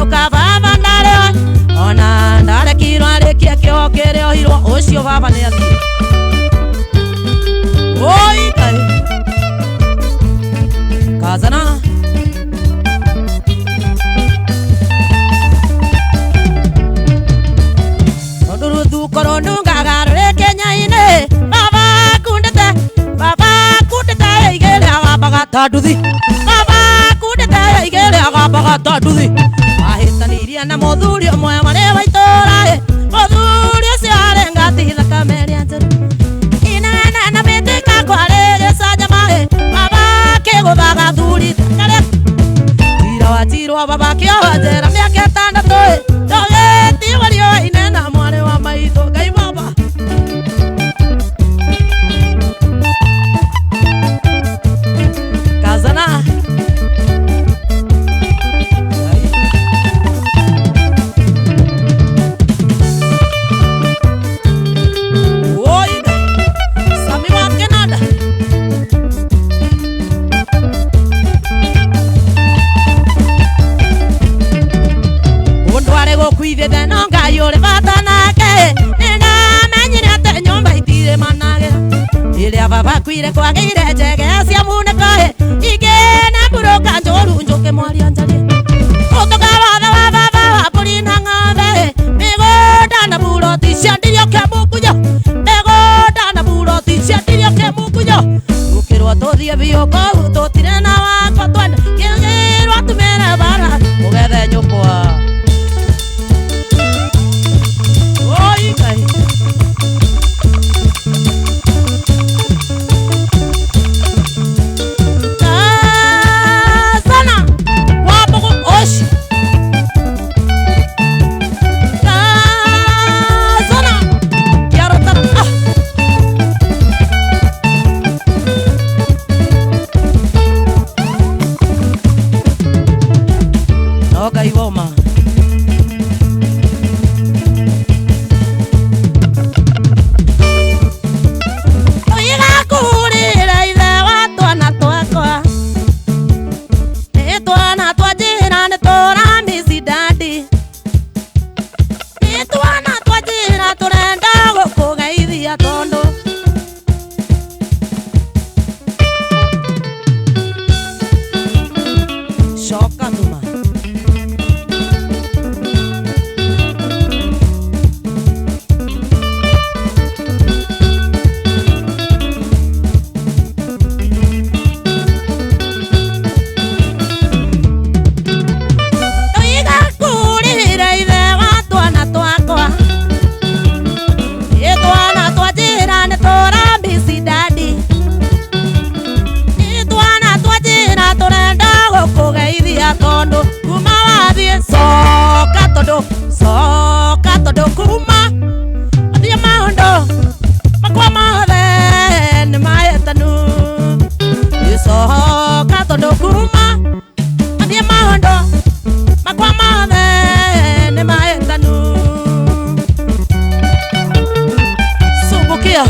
uka baba ndare ona ndare kirwa rekia kio kere ohirwo ucio baba ni athi oi kai kazana nduru du koronu ngagaro rekenya ine baba kundete igere agabaga taduthi baba kundete igere agabaga taduthi ahitaniria na muthuri omwe mari waitora muthuri ucio arenga tithaka meria njeru inana na metika kware gesaja mahe baba kiguthaga thuri kare tira watirwa baba kiohajera miaka itandatu ndogeti wario inena mwari wa maitho ngai baba kazana kwithete no ngai uri bata nake nina menyire ate nyumba itire manage iria baba kwire kwagire njege cia munekahe igene mburuka njoru njuke mwaria njarie utuka watha wa baba wa mburi na ng'ombe migunda na buroti cia ndirio kia mukunyo migunda na buroti cia ndirio kia mukunyo ukirwo tuthie biu kou tutire na wakwa twende kigirwo tumire bara mugethe nyukwa soka todo kuma athie maondo makwa mothe ni maetanu soka todo kuma athie maondo makwa mothe ni maetanu subukia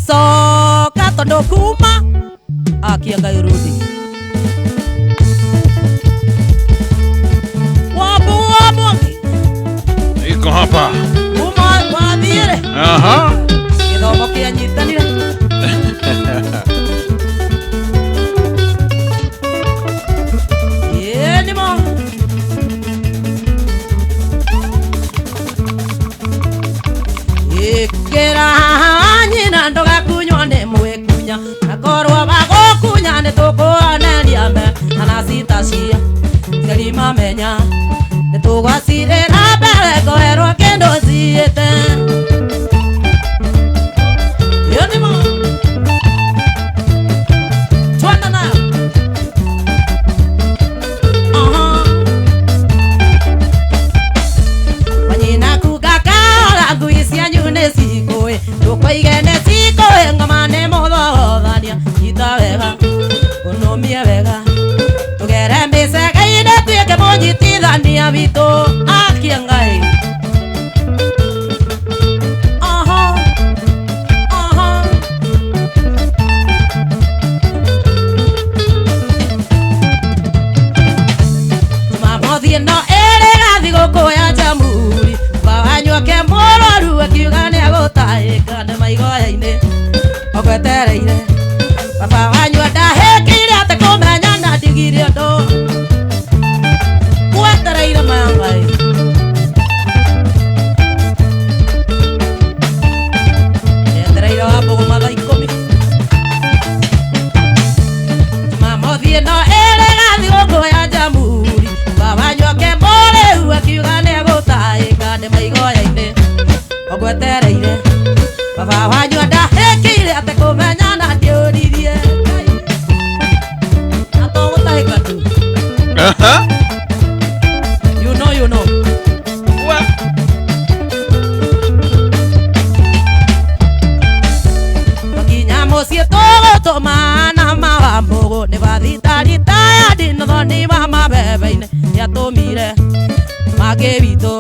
soka todo kuma akianga irudi wabu iko hapa kuma wadhire aha kidogo kianyitanire Ingĩra nyina ndũgakunywo nĩ mwĩkunya na korwo bagũkunya nĩ tũkũoneria mbe kana citacia ngerima menya nĩ tũgwacirĩra mbere ngoerwo kĩndũ ciĩte Tukoigene sikoe ngamane modhothania ita wega unomie wega tugere mbicega ine tuike mũnyitithania witũ akia Ngai Mamothie no ere gathi gũkũ ya Jamhuri bawanyuake mũrwaru akiuga nĩ agũtahĩka nĩ maigoya-inĩ ogwetereire baba wanyu ndahĩkĩire atĩ kũmenya na ndigire ũndũ gwetereire Ngai etereire Wambũgũ mathaa 10 Mamothie no ere gathi gũkũ ya Jamhuri bawanyuake mũrĩu akiuga nĩ agũtahĩka nĩ maigoya-inĩ ogwetereire baba wanyu ndahĩkĩire atĩ kũmenya na ndiũririe atogũtahĩka tu you know What? Tũkinya mũciĩ tũgũtũmana Wambũgũ nĩ bathitari tayandi thoni wa mabebe-inĩ nĩatũmire mangĩ witũ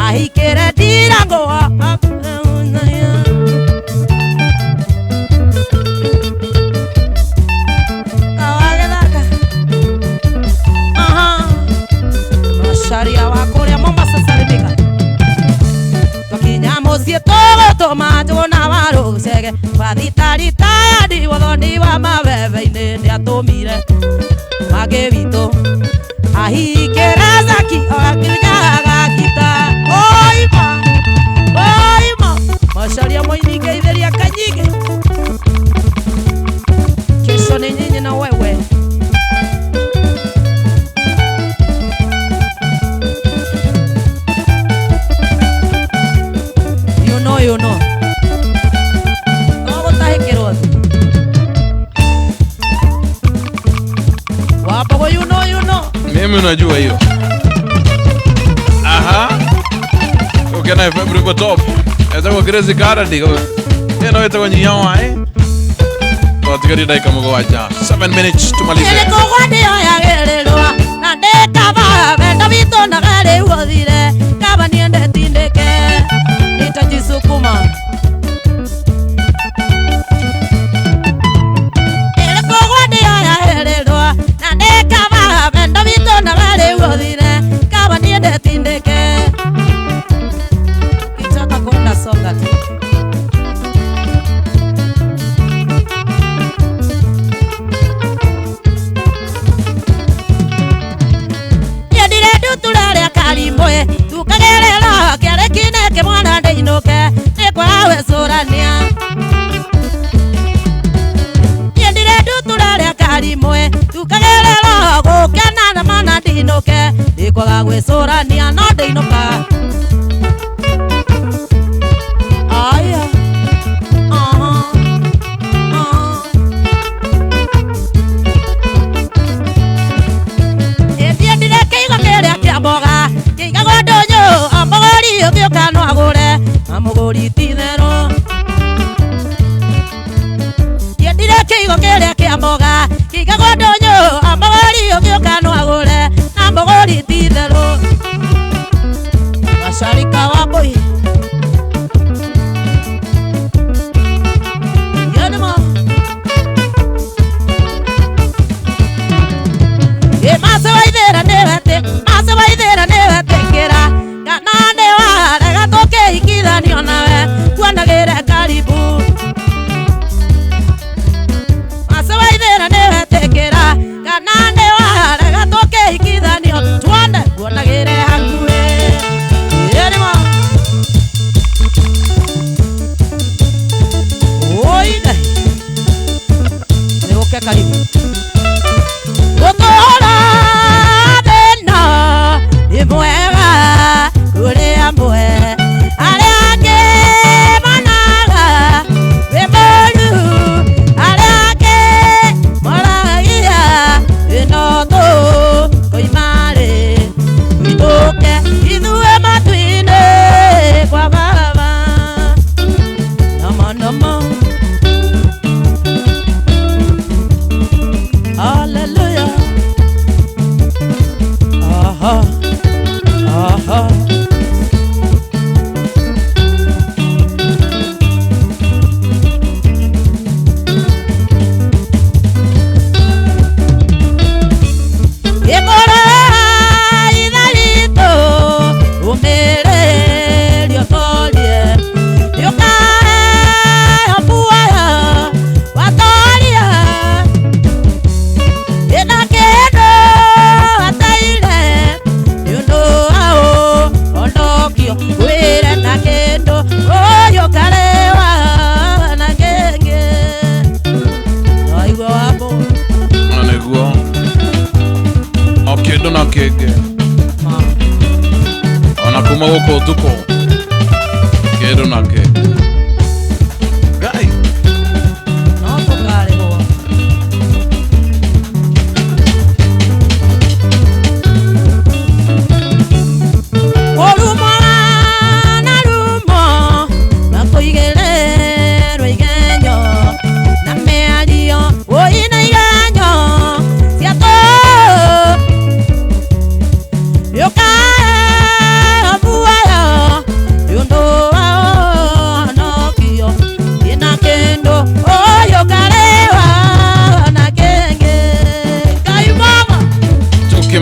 ahikĩre ndirango Macharia wa kũrĩa Mombasa Salimika tũkinya mũciĩ tũgũtũma Njũgũna wa Rũcege bathitari tayandi thoni wa mabebe-inĩ nĩatũmire mangĩ witũ ahikĩre Zaki akiunyaga kita oima Macharia mũini ngeithĩria Kanyingi kesho nĩ nyinyi na wewe you know ogũtahĩkĩrwo Wambũgũ you know Mimi unajua hiyo. Aha. Ukena February top. Eza kwa Grace Garden go. Eno ita kwa nyawa Watigari dakika mũgwanja 7 minutes tumalize. Ele kogwade yagererwa na ndekaba benda bito na gare ugothire kaba niende tindeke nitajisukuma Ele kogwade yagererwa na ndekaba benda bito na gare ugothire kaba niende tindeke Kitaka kwenda songa tu Karimwe tukagerera kĩarĩ kineke mwana ndĩinũke nĩkwawe cũrania Yendire ndutura Karimwe tukagerera gũkena na mwana ndĩinũke nĩkwaga gwĩcũrania no ndĩinũka Aya Yendire kĩigo kĩrĩa kĩa mboga Kĩigagwo amogori ũgĩũka no agũre amogori titherũ Yendire kĩigo kĩrĩa kĩa mboga Kĩigagwo amogori ũgĩũka no agũre amogori titherũ Macharika wa Mbũi Yonimo Mase waithĩra nĩwetĩkĩra kana nĩwarega tũkĩhikithanio nawe tuonagĩre karibu Mase waithĩra nĩwetĩkĩra kana nĩwarega tũkĩhikithanio tuonagĩre hakuhĩ Yonimo kuma gũkũ ũtukũ kĩndũ nake Ngai no tũkarĩhwo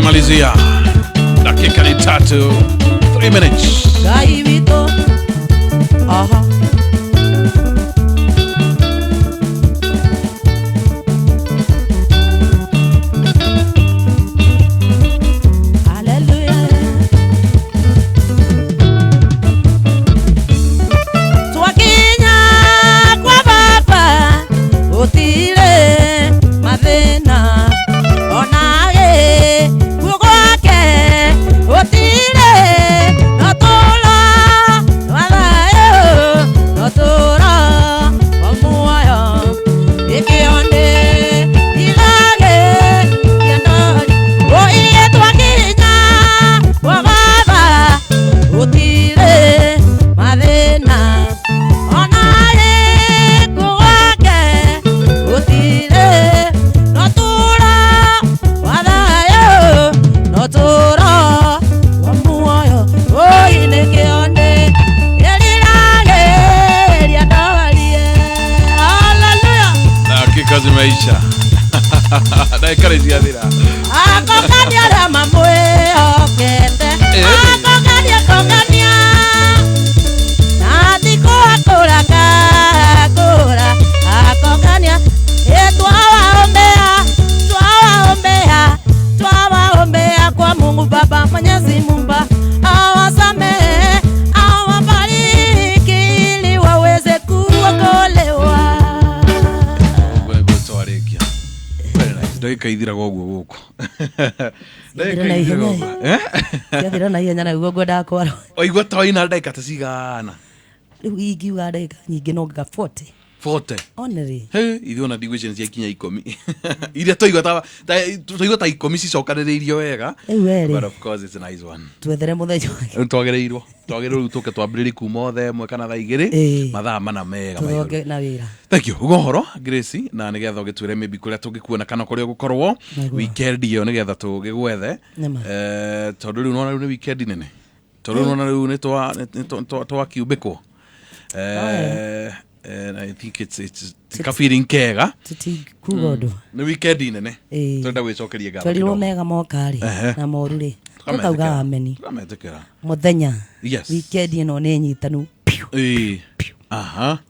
Malizia dakika ni 3 minutes Gai wito aha Hallelujah Twakinya kwa baba utire mathina onae zimeisha dakika ziadhira akokania rama mwokete akokania nati kura akokania twawaombea kwa Mungu Baba Mwenyezi Mungu awasamehe awabariki ili waweze kuokolewa. Dakika ithira goguo guku dakika ithira goguo yathira na ihenya na guo ngwenda kwaro oigua toina dakika tacigana riu ingiuga dakika nyingi no nga 40 onere ithuĩ ona ndigwĩciria ciakinya 10 iria toigua ta 10 cicokanĩrĩirio wega but of course it's a nice one twethere mũthenya twagĩrĩirwo tũke twambĩrĩrie kuma othe ĩmwe kana thaa igĩrĩ mathaa mana mega tũroge na wĩra thank you ũhoro Grace na nĩgetha ũgĩtwĩre maybe kũrĩa tũngĩkuona kana kũrĩa gũkorwo weekend ĩyo nĩgetha tũgĩgwethe tondũ rĩu nĩ weekend nene tondũ rĩu nĩ twakiumbĩkwo and I think it's feeling kega kugodo ni weekend nene twenda gwicokeria ngatho twarirwo mega mokari na moru ri tukauga ameni muthenya weekend ino ni nyitanu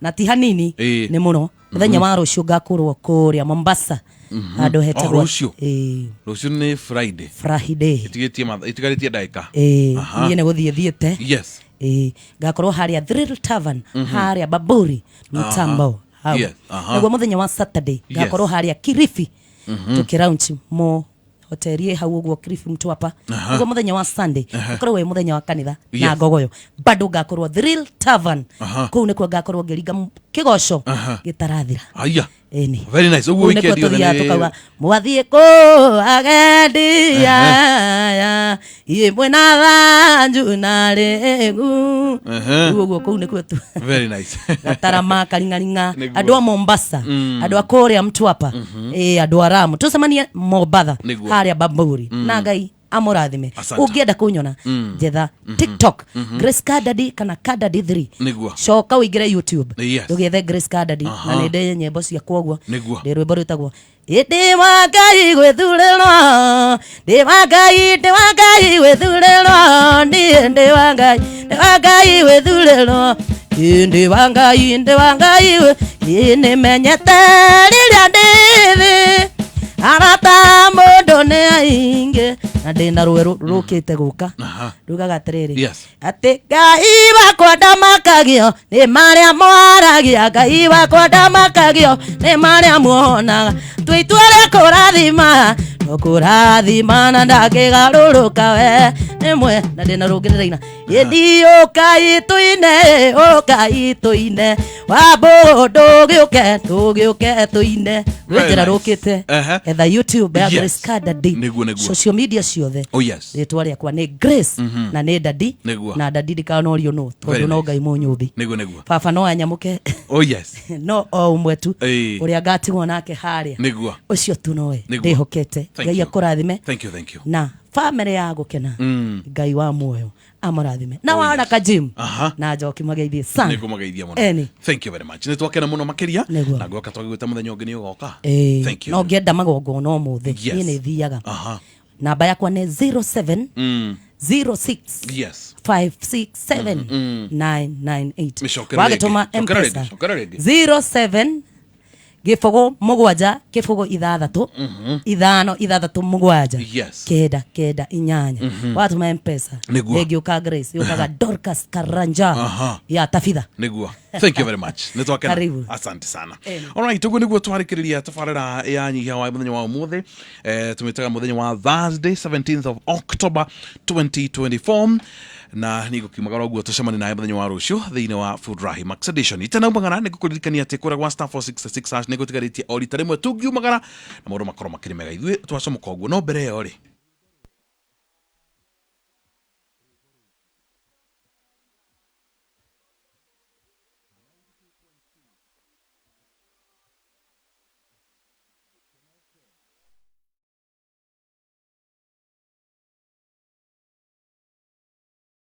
na ti hanini ni muno muthenya wa rucio ngakurwo kuria Mombasa handu hetagwo rucio ni Friday itigaretie ndaika niĩ nĩ gũthiĩ thiĩte ngakorwo haria Thrill Tavern haria Baburi Mtambo nĩguo muthenya wa Saturday ngakorwo haria Kilifi tukiraunch mo hoteli hau ũguo Kilifi Mtwapa nĩguo muthenya wa Sunday ngakorwo wĩ muthenya wa kanitha na ngogoyo bado ngakorwo Thrill Tavern kũu nĩkuo ngakorwo ngĩringa kĩgoco gĩtarathira very nice ugu weekend yo tukawa mwathie ko agendia ya imwe na thanju na regu ugu ko ne kwetu very nice gatarama karingaringa andu a Mombasa andu a Korea Mtwapa andu a Ramu tusemania Mombasa haria Baburi na Ngai amurathime ungienda kunyona jetha TikTok Grace Kadadi kana Kadadi 3 coka uingire YouTube ugethe Grace Kadadi na nende nyembo cia kwoguo ndi rwimbo rwitagwo indi wa Ngai gwithurĩrwo ndi wa Ngai gwithurĩrwo ndi wa Ngai gwithurĩrwo ndi wa Ngai ni menyete rĩrĩa ndĩthĩ arata mundu ni ainge na ndina rweru rukite guka rugaga atiriri ati Ngai wakwa ndamakagio ni maria mwaragia Ngai wakwa ndamakagio ni maria muonaga twitware kurathima na ndakigaruruka we nimwe na ndina rungiriraina Indi okai tuine wabo dogiuke tuine wejera rukite etha YouTube ya Grace Kadadi social media ciothe ritwa riakwa ni Grace na ni Dadi na Dadi ndikanorio no tondu no Ngai munyuthi baba no anyamuke no o umwe tu uria ngatigwo nake haria ucio tu nowe ndihokete Ngai akurathime na family ya gukena Ngai wa muoyo amurathime na wara ka gym na njoki mageithie sana nigumageithia muno thank you very much ni twakena muno makiria na goka twagwita muthenya ungi ni ugoka thank you no ngenda magongo no muthi ni ni thiaga namba yakwa ni 07 06 567 wagatuma M-Pesa 07 gifogo mugwanja gifogo ithathatu ithano ithathatu mugwanja kenda inyanya watuma M-Pesa ngiuka Grace yukaga Dorcas Karanja ya Tafitha niguo thank you very much nitwakena asante sana all right tugo niguo twarikiriria tafarira ya nyihia wa muthenya wa umuthi tumitaga muthenya wa Thursday 17th of October 2024 na niko kimagara guo tucemani naye muthenya wa rucio thiine wa Food Rahi Max Edition itana mbangana niko kuririkania ati kura gwa star 466 niko tigaritie ori tarimwe tungiumagara na mauru makoro makirimega ithwe twacomoko guo no mbere yo ri